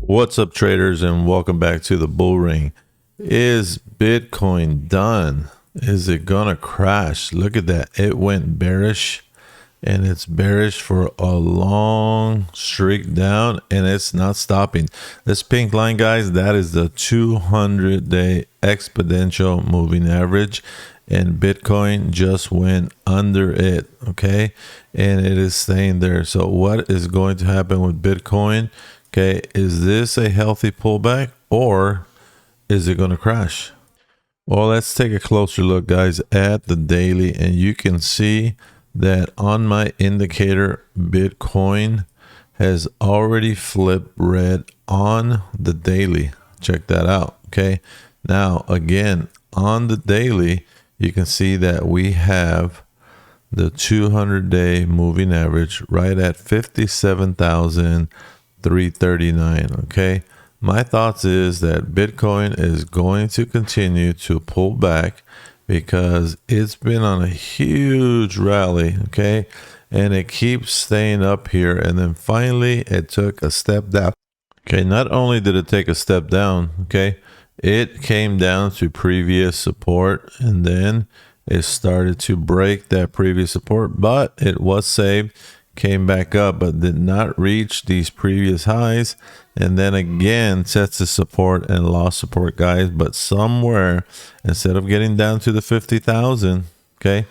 What's up, traders, and welcome back to the bull ring. Is Bitcoin done? Is it gonna crash? Look at that. It went bearish, and it's bearish for a long streak down, and it's not stopping. This pink line, guys, that is the 200-day exponential moving average, and Bitcoin just went under it, okay? And it is staying there. So what is going to happen with Bitcoin? Okay, is this a healthy pullback or is it going to crash? Well, let's take a closer look, guys, at the daily, and you can see that on my indicator, Bitcoin has already flipped red on the daily. Check that out. Okay, now again, on the daily, you can see that we have the 200-day moving average right at 57,339. Okay, my thoughts is that Bitcoin is going to continue to pull back because it's been on a huge rally, okay, and it keeps staying up here, and then finally it took a step down. Okay, not only did it take a step down, okay, it came down to previous support, and then it started to break that previous support, but it was saved, came back up, but did not reach these previous highs, and then again sets the support and lost support, guys. But somewhere, instead of getting down to the 50,000, okay,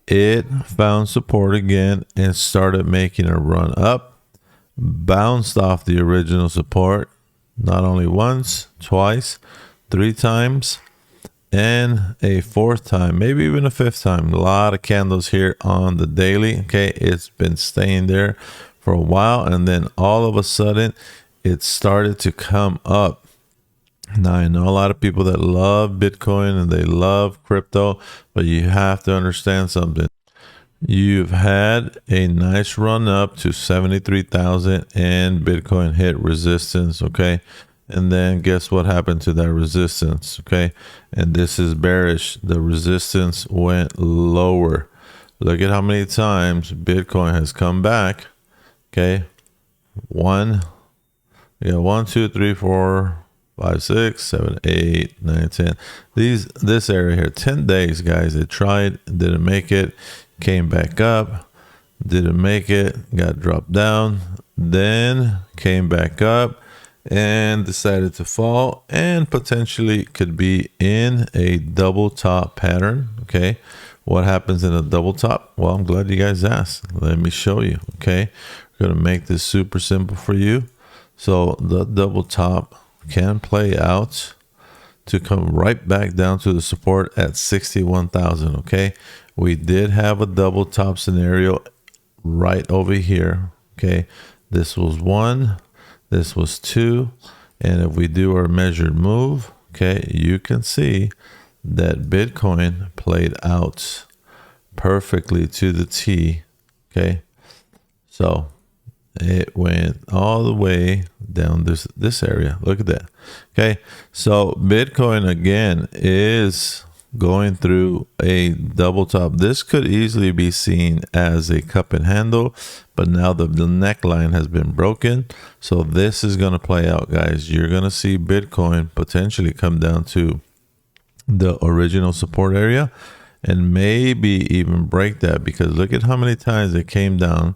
it found support again and started making a run up, bounced off the original support, not only once, twice, three times, and a fourth time, maybe even a fifth time. A lot of candles here on the daily. Okay, it's been staying there for a while, and then all of a sudden it started to come up. Now, I know a lot of people that love Bitcoin and they love crypto, but you have to understand something. You've had a nice run up to 73,000 and Bitcoin hit resistance, okay? And then guess what happened to that resistance, okay? And this is bearish. The resistance went lower. Look at how many times Bitcoin has come back, okay? We got 1, 2, 3, 4, 5, 6, 7, 8, 9, 10. This area here, 10 days, guys. They tried, didn't make it, came back up, didn't make it, got dropped down, then came back up and decided to fall, and potentially could be in a double top pattern. Okay, what happens in a double top? Well, I'm glad you guys asked. Let me show you. Okay, we're gonna make this super simple for you. So the double top can play out to come right back down to the support at 61,000. Okay, we did have a double top scenario right over here. Okay, this was one, this was two, and if we do our measured move, okay, you can see that Bitcoin played out perfectly to the T. Okay, so it went all the way down this area. Look at that. Okay, so Bitcoin again is going through a double top. This could easily be seen as a cup and handle, but now the neckline has been broken. So this is going to play out, guys. You're going to see Bitcoin potentially come down to the original support area and maybe even break that, because look at how many times it came down.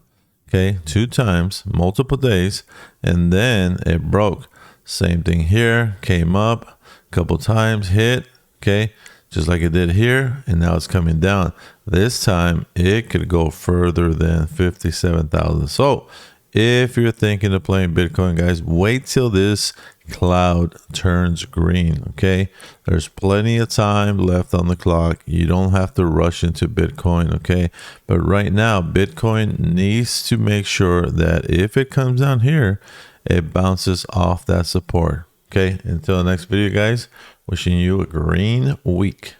Okay, 2 times, multiple days, and then it broke. Same thing here, came up a couple times, hit, okay, just like it did here, and now it's coming down. This time it could go further than 57,000. So if you're thinking of playing Bitcoin, guys, wait till this cloud turns green. Okay, there's plenty of time left on the clock. You don't have to rush into Bitcoin. Okay, but right now Bitcoin needs to make sure that if it comes down here, it bounces off that support. Okay, until the next video, guys, wishing you a green week.